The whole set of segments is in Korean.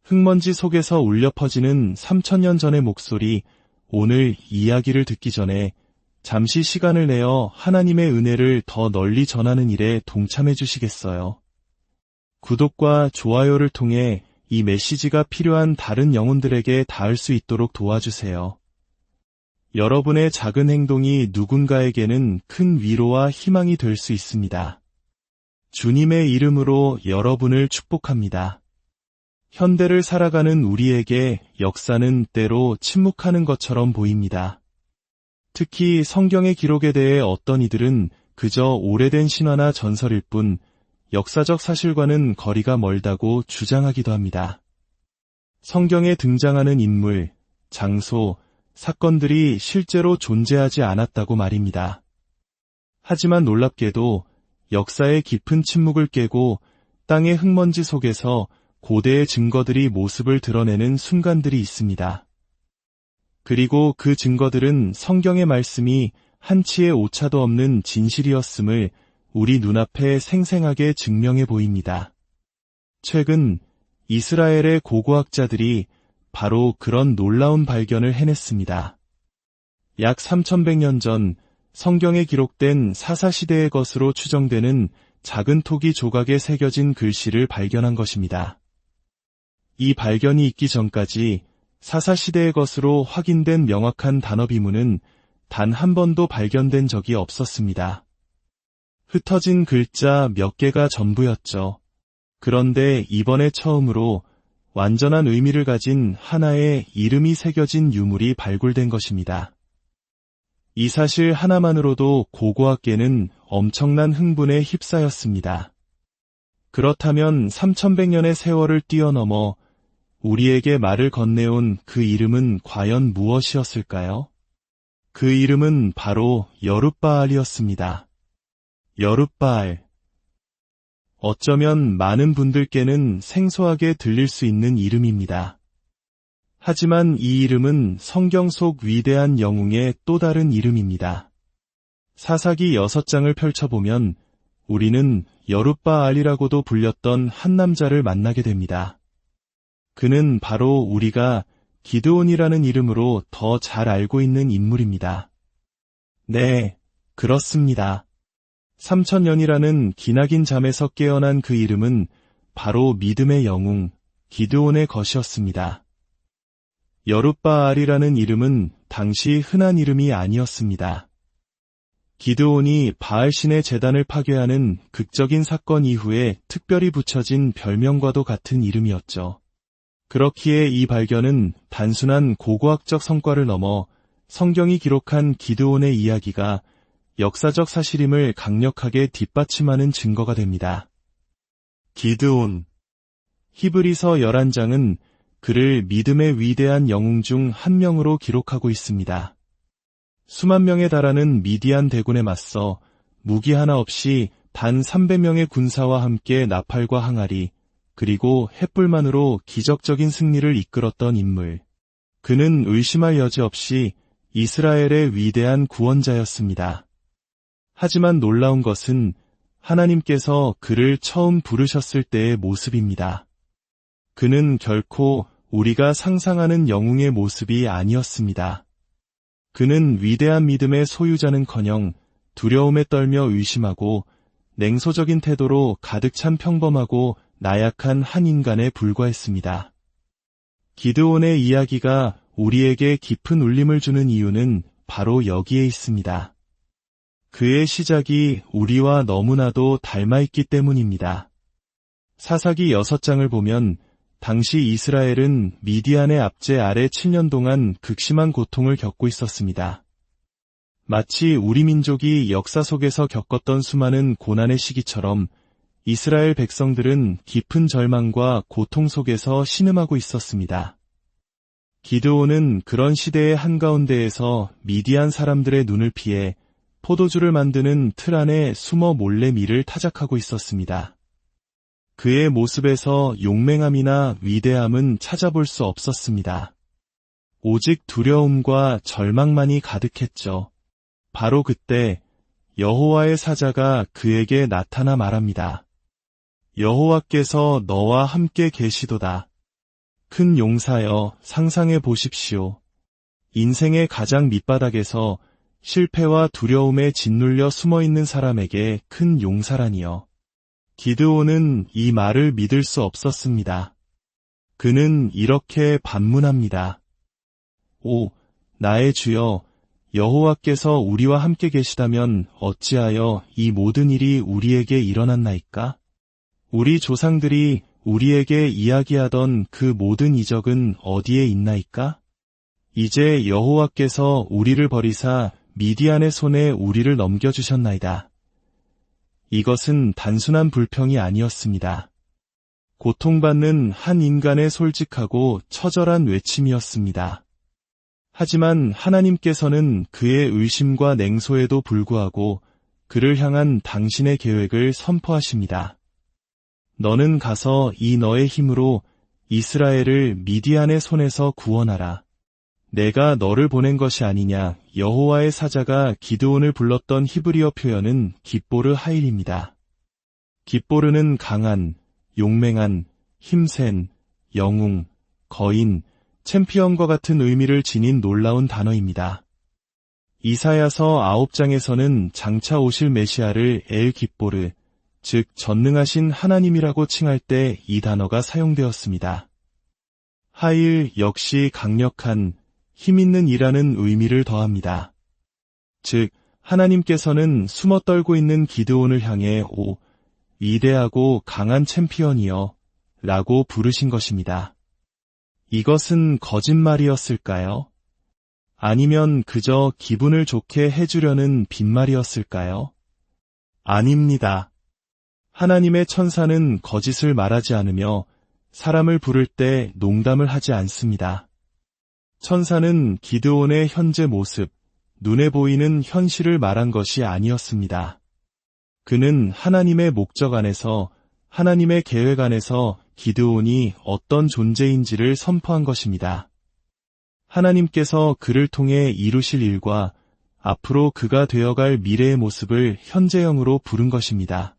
흙먼지 속에서 울려 퍼지는 3000년 전의 목소리, 오늘 이야기를 듣기 전에 잠시 시간을 내어 하나님의 은혜를 더 널리 전하는 일에 동참해 주시겠어요? 구독과 좋아요를 통해 이 메시지가 필요한 다른 영혼들에게 닿을 수 있도록 도와주세요. 여러분의 작은 행동이 누군가에게는 큰 위로와 희망이 될 수 있습니다. 주님의 이름으로 여러분을 축복합니다. 현대를 살아가는 우리에게 역사는 때로 침묵하는 것처럼 보입니다. 특히 성경의 기록에 대해 어떤 이들은 그저 오래된 신화나 전설일 뿐 역사적 사실과는 거리가 멀다고 주장하기도 합니다. 성경에 등장하는 인물, 장소, 사건들이 실제로 존재하지 않았다고 말입니다. 하지만 놀랍게도 역사의 깊은 침묵을 깨고 땅의 흙먼지 속에서 고대의 증거들이 모습을 드러내는 순간들이 있습니다. 그리고 그 증거들은 성경의 말씀이 한치의 오차도 없는 진실이었음을 우리 눈앞에 생생하게 증명해 보입니다. 최근 이스라엘의 고고학자들이 바로 그런 놀라운 발견을 해냈습니다. 약 3100년 전 성경에 기록된 사사시대의 것으로 추정되는 작은 토기 조각에 새겨진 글씨를 발견한 것입니다. 이 발견이 있기 전까지 사사시대의 것으로 확인된 명확한 단어 비문은 단 한 번도 발견된 적이 없었습니다. 흩어진 글자 몇 개가 전부였죠. 그런데 이번에 처음으로 완전한 의미를 가진 하나의 이름이 새겨진 유물이 발굴된 것입니다. 이 사실 하나만으로도 고고학계는 엄청난 흥분에 휩싸였습니다. 그렇다면 3100년의 세월을 뛰어넘어 우리에게 말을 건네온 그 이름은 과연 무엇이었을까요? 그 이름은 바로 여룻바알이었습니다. 여룻바알. 어쩌면 많은 분들께는 생소하게 들릴 수 있는 이름입니다. 하지만 이 이름은 성경 속 위대한 영웅의 또 다른 이름입니다. 사사기 6장을 펼쳐보면 우리는 여룻바알이라고도 불렸던 한 남자를 만나게 됩니다. 그는 바로 우리가 기드온이라는 이름으로 더 잘 알고 있는 인물입니다. 네, 그렇습니다. 3000년이라는 기나긴 잠에서 깨어난 그 이름은 바로 믿음의 영웅, 기드온의 것이었습니다. 여룻바알이라는 이름은 당시 흔한 이름이 아니었습니다. 기드온이 바알신의 제단을 파괴하는 극적인 사건 이후에 특별히 붙여진 별명과도 같은 이름이었죠. 그렇기에 이 발견은 단순한 고고학적 성과를 넘어 성경이 기록한 기드온의 이야기가 역사적 사실임을 강력하게 뒷받침하는 증거가 됩니다. 기드온. 히브리서 11장은 그를 믿음의 위대한 영웅 중 한 명으로 기록하고 있습니다. 수만 명에 달하는 미디안 대군에 맞서 무기 하나 없이 단 300명의 군사와 함께 나팔과 항아리, 그리고 횃불만으로 기적적인 승리를 이끌었던 인물. 그는 의심할 여지 없이 이스라엘의 위대한 구원자였습니다. 하지만 놀라운 것은 하나님께서 그를 처음 부르셨을 때의 모습입니다. 그는 결코 우리가 상상하는 영웅의 모습이 아니었습니다. 그는 위대한 믿음의 소유자는커녕 두려움에 떨며 의심하고 냉소적인 태도로 가득 찬 평범하고 나약한 한 인간에 불과했습니다. 기드온의 이야기가 우리에게 깊은 울림을 주는 이유는 바로 여기에 있습니다. 그의 시작이 우리와 너무나도 닮아있기 때문입니다. 사사기 6장을 보면 당시 이스라엘은 미디안의 압제 아래 7년 동안 극심한 고통을 겪고 있었습니다. 마치 우리 민족이 역사 속에서 겪었던 수많은 고난의 시기처럼 이스라엘 백성들은 깊은 절망과 고통 속에서 신음하고 있었습니다. 기드온은 그런 시대의 한가운데에서 미디안 사람들의 눈을 피해 포도주를 만드는 틀 안에 숨어 몰래 밀을 타작하고 있었습니다. 그의 모습에서 용맹함이나 위대함은 찾아볼 수 없었습니다. 오직 두려움과 절망만이 가득했죠. 바로 그때 여호와의 사자가 그에게 나타나 말합니다. 여호와께서 너와 함께 계시도다. 큰 용사여, 상상해 보십시오. 인생의 가장 밑바닥에서 실패와 두려움에 짓눌려 숨어있는 사람에게 큰 용사라니요. 기드온은 이 말을 믿을 수 없었습니다. 그는 이렇게 반문합니다. 오, 나의 주여, 여호와께서 우리와 함께 계시다면 어찌하여 이 모든 일이 우리에게 일어났나이까? 우리 조상들이 우리에게 이야기하던 그 모든 이적은 어디에 있나이까? 이제 여호와께서 우리를 버리사 미디안의 손에 우리를 넘겨주셨나이다. 이것은 단순한 불평이 아니었습니다. 고통받는 한 인간의 솔직하고 처절한 외침이었습니다. 하지만 하나님께서는 그의 의심과 냉소에도 불구하고 그를 향한 당신의 계획을 선포하십니다. 너는 가서 이 너의 힘으로 이스라엘을 미디안의 손에서 구원하라. 내가 너를 보낸 것이 아니냐. 여호와의 사자가 기드온을 불렀던 히브리어 표현은 깃보르 하일입니다. 깃보르는 강한, 용맹한, 힘센, 영웅, 거인, 챔피언과 같은 의미를 지닌 놀라운 단어입니다. 이사야서 9장에서는 장차 오실 메시아를 엘 깃보르, 즉 전능하신 하나님이라고 칭할 때 이 단어가 사용되었습니다. 하일 역시 강력한, 힘있는 이라는 의미를 더합니다. 즉, 하나님께서는 숨어 떨고 있는 기드온을 향해 오, 위대하고 강한 챔피언이여 라고 부르신 것입니다. 이것은 거짓말이었을까요? 아니면 그저 기분을 좋게 해주려는 빈말이었을까요? 아닙니다. 하나님의 천사는 거짓을 말하지 않으며 사람을 부를 때 농담을 하지 않습니다. 천사는 기드온의 현재 모습, 눈에 보이는 현실을 말한 것이 아니었습니다. 그는 하나님의 목적 안에서, 하나님의 계획 안에서 기드온이 어떤 존재인지를 선포한 것입니다. 하나님께서 그를 통해 이루실 일과 앞으로 그가 되어갈 미래의 모습을 현재형으로 부른 것입니다.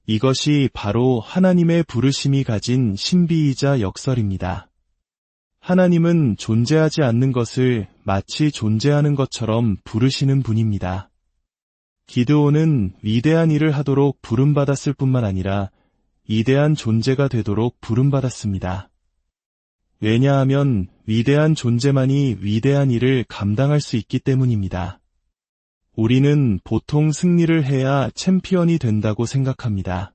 이것이 바로 하나님의 부르심이 가진 신비이자 역설입니다. 하나님은 존재하지 않는 것을 마치 존재하는 것처럼 부르시는 분입니다. 기드온은 위대한 일을 하도록 부름받았을 뿐만 아니라 위대한 존재가 되도록 부름받았습니다. 왜냐하면 위대한 존재만이 위대한 일을 감당할 수 있기 때문입니다. 우리는 보통 승리를 해야 챔피언이 된다고 생각합니다.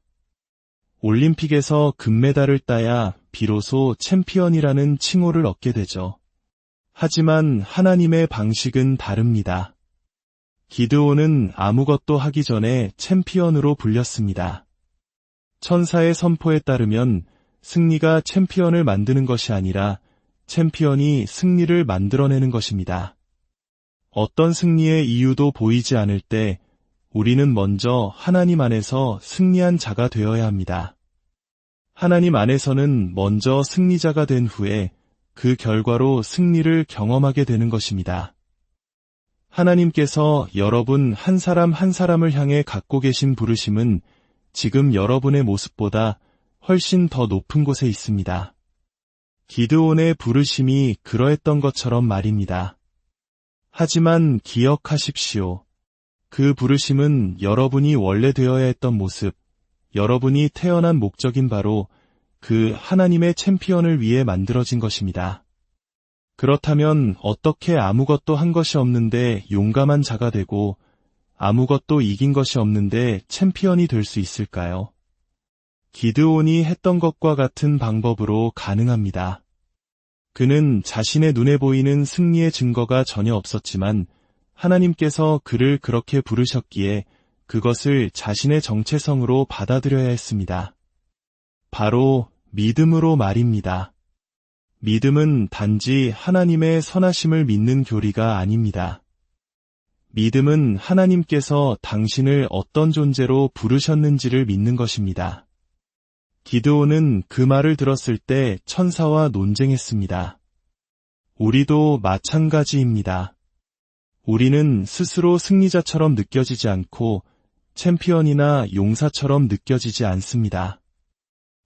올림픽에서 금메달을 따야 비로소 챔피언이라는 칭호를 얻게 되죠. 하지만 하나님의 방식은 다릅니다. 기드온은 아무것도 하기 전에 챔피언으로 불렸습니다. 천사의 선포에 따르면 승리가 챔피언을 만드는 것이 아니라 챔피언이 승리를 만들어내는 것입니다. 어떤 승리의 이유도 보이지 않을 때 우리는 먼저 하나님 안에서 승리한 자가 되어야 합니다. 하나님 안에서는 먼저 승리자가 된 후에 그 결과로 승리를 경험하게 되는 것입니다. 하나님께서 여러분 한 사람 한 사람을 향해 갖고 계신 부르심은 지금 여러분의 모습보다 훨씬 더 높은 곳에 있습니다. 기드온의 부르심이 그러했던 것처럼 말입니다. 하지만 기억하십시오. 그 부르심은 여러분이 원래 되어야 했던 모습, 여러분이 태어난 목적인 바로 그 하나님의 챔피언을 위해 만들어진 것입니다. 그렇다면 어떻게 아무것도 한 것이 없는데 용감한 자가 되고 아무것도 이긴 것이 없는데 챔피언이 될 수 있을까요? 기드온이 했던 것과 같은 방법으로 가능합니다. 그는 자신의 눈에 보이는 승리의 증거가 전혀 없었지만 하나님께서 그를 그렇게 부르셨기에 그것을 자신의 정체성으로 받아들여야 했습니다. 바로 믿음으로 말입니다. 믿음은 단지 하나님의 선하심을 믿는 교리가 아닙니다. 믿음은 하나님께서 당신을 어떤 존재로 부르셨는지를 믿는 것입니다. 기드온은 그 말을 들었을 때 천사와 논쟁했습니다. 우리도 마찬가지입니다. 우리는 스스로 승리자처럼 느껴지지 않고 챔피언이나 용사처럼 느껴지지 않습니다.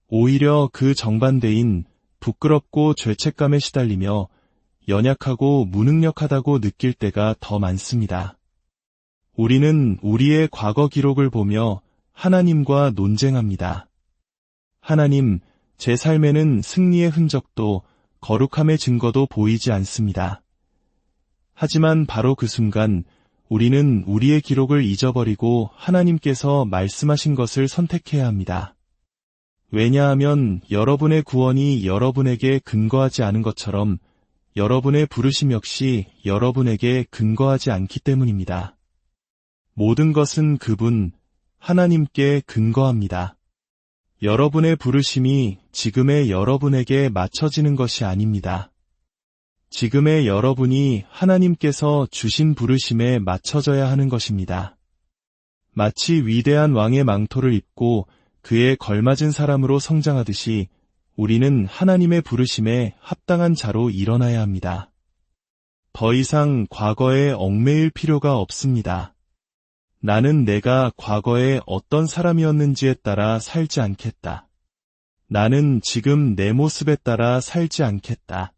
오히려 그 정반대인 부끄럽고 죄책감에 시달리며 연약하고 무능력하다고 느낄 때가 더 많습니다. 우리는 우리의 과거 기록을 보며 하나님과 논쟁합니다. 하나님, 제 삶에는 승리의 흔적도 거룩함의 증거도 보이지 않습니다. 하지만 바로 그 순간 우리는 우리의 기록을 잊어버리고 하나님께서 말씀하신 것을 선택해야 합니다. 왜냐하면 여러분의 구원이 여러분에게 근거하지 않은 것처럼 여러분의 부르심 역시 여러분에게 근거하지 않기 때문입니다. 모든 것은 그분, 하나님께 근거합니다. 여러분의 부르심이 지금의 여러분에게 맞춰지는 것이 아닙니다. 지금의 여러분이 하나님께서 주신 부르심에 맞춰져야 하는 것입니다. 마치 위대한 왕의 망토를 입고 그에 걸맞은 사람으로 성장하듯이 우리는 하나님의 부르심에 합당한 자로 일어나야 합니다. 더 이상 과거에 얽매일 필요가 없습니다. 나는 내가 과거에 어떤 사람이었는지에 따라 살지 않겠다. 나는 지금 내 모습에 따라 살지 않겠다.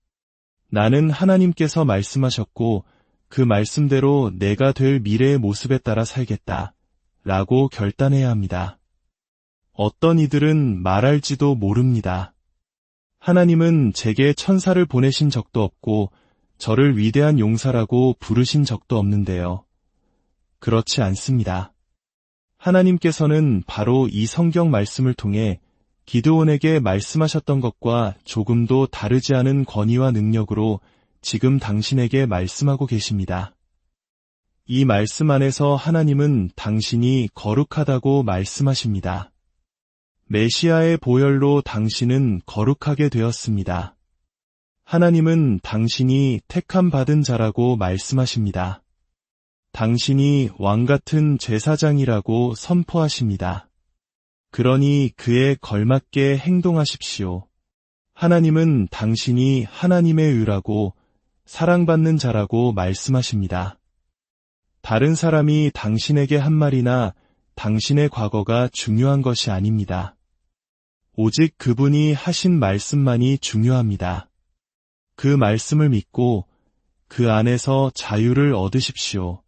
나는 하나님께서 말씀하셨고 그 말씀대로 내가 될 미래의 모습에 따라 살겠다. 라고 결단해야 합니다. 어떤 이들은 말할지도 모릅니다. 하나님은 제게 천사를 보내신 적도 없고 저를 위대한 용사라고 부르신 적도 없는데요. 그렇지 않습니다. 하나님께서는 바로 이 성경 말씀을 통해 기드온에게 말씀하셨던 것과 조금도 다르지 않은 권위와 능력으로 지금 당신에게 말씀하고 계십니다. 이 말씀 안에서 하나님은 당신이 거룩하다고 말씀하십니다. 메시아의 보혈로 당신은 거룩하게 되었습니다. 하나님은 당신이 택함 받은 자라고 말씀하십니다. 당신이 왕같은 제사장이라고 선포하십니다. 그러니 그에 걸맞게 행동하십시오. 하나님은 당신이 하나님의 의라고 사랑받는 자라고 말씀하십니다. 다른 사람이 당신에게 한 말이나 당신의 과거가 중요한 것이 아닙니다. 오직 그분이 하신 말씀만이 중요합니다. 그 말씀을 믿고 그 안에서 자유를 얻으십시오.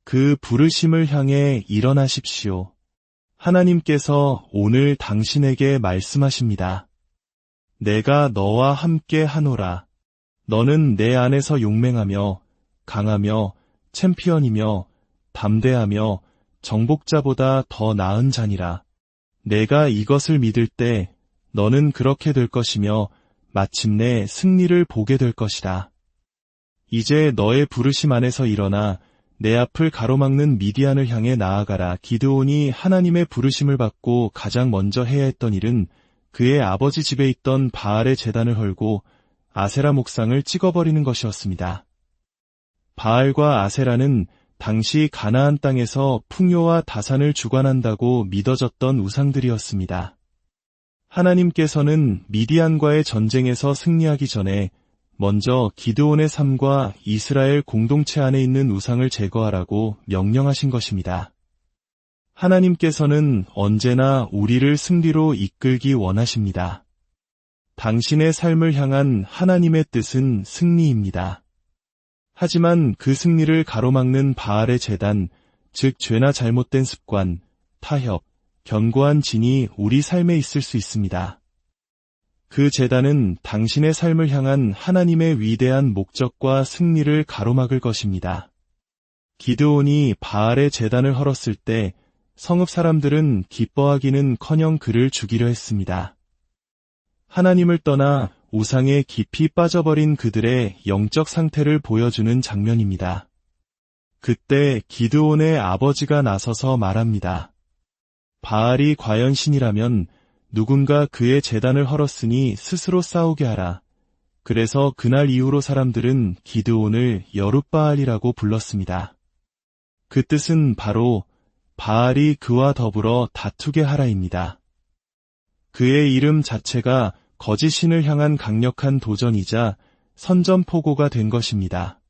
그 부르심을 향해 일어나십시오. 하나님께서 오늘 당신에게 말씀하십니다. 내가 너와 함께 하노라. 너는 내 안에서 용맹하며 강하며 챔피언이며 담대하며 정복자보다 더 나은 자니라. 내가 이것을 믿을 때 너는 그렇게 될 것이며 마침내 승리를 보게 될 것이다. 이제 너의 부르심 안에서 일어나 내 앞을 가로막는 미디안을 향해 나아가라. 기드온이 하나님의 부르심을 받고 가장 먼저 해야 했던 일은 그의 아버지 집에 있던 바알의 제단을 헐고 아세라 목상을 찍어버리는 것이었습니다. 바알과 아세라는 당시 가나안 땅에서 풍요와 다산을 주관한다고 믿어졌던 우상들이었습니다. 하나님께서는 미디안과의 전쟁에서 승리하기 전에 먼저 기드온의 삶과 이스라엘 공동체 안에 있는 우상을 제거하라고 명령하신 것입니다. 하나님께서는 언제나 우리를 승리로 이끌기 원하십니다. 당신의 삶을 향한 하나님의 뜻은 승리입니다. 하지만 그 승리를 가로막는 바알의 제단, 즉 죄나 잘못된 습관, 타협, 견고한 진이 우리 삶에 있을 수 있습니다. 그 제단은 당신의 삶을 향한 하나님의 위대한 목적과 승리를 가로막을 것입니다. 기드온이 바알의 제단을 헐었을 때 성읍 사람들은 기뻐하기는커녕 그를 죽이려 했습니다. 하나님을 떠나 우상에 깊이 빠져버린 그들의 영적 상태를 보여주는 장면입니다. 그때 기드온의 아버지가 나서서 말합니다. 바알이 과연 신이라면 누군가 그의 제단을 헐었으니 스스로 싸우게 하라. 그래서 그날 이후로 사람들은 기드온을 여룻바알이라고 불렀습니다. 그 뜻은 바로 바알이 그와 더불어 다투게 하라입니다. 그의 이름 자체가 거짓 신을 향한 강력한 도전이자 선전포고가 된 것입니다.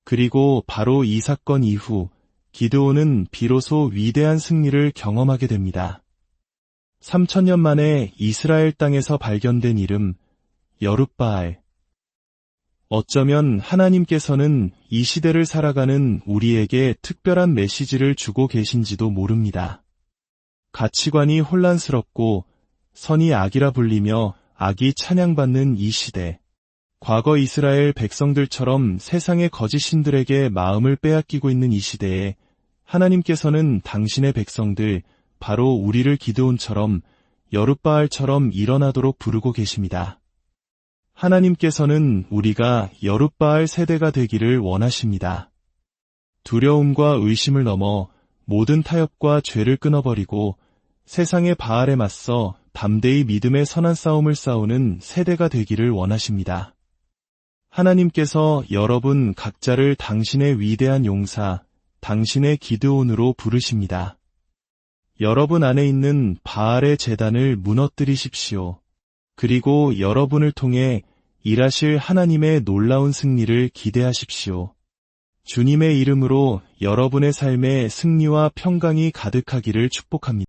그리고 바로 이 사건 이후 기드온은 비로소 위대한 승리를 경험하게 됩니다. 3000년 만에 이스라엘 땅에서 발견된 이름 여룻바알. 어쩌면 하나님께서는 이 시대를 살아가는 우리에게 특별한 메시지를 주고 계신지도 모릅니다. 가치관이 혼란스럽고 선이 악이라 불리며 악이 찬양받는 이 시대. 과거 이스라엘 백성들처럼 세상의 거짓 신들에게 마음을 빼앗기고 있는 이 시대에 하나님께서는 당신의 백성들, 바로 우리를 기드온처럼 여룻바알처럼 일어나도록 부르고 계십니다. 하나님께서는 우리가 여룻바알 세대가 되기를 원하십니다. 두려움과 의심을 넘어 모든 타협과 죄를 끊어버리고 세상의 바알에 맞서 담대히 믿음의 선한 싸움을 싸우는 세대가 되기를 원하십니다. 하나님께서 여러분 각자를 당신의 위대한 용사, 당신의 기드온으로 부르십니다. 여러분 안에 있는 바알의 제단을 무너뜨리십시오. 그리고 여러분을 통해 일하실 하나님의 놀라운 승리를 기대하십시오. 주님의 이름으로 여러분의 삶에 승리와 평강이 가득하기를 축복합니다.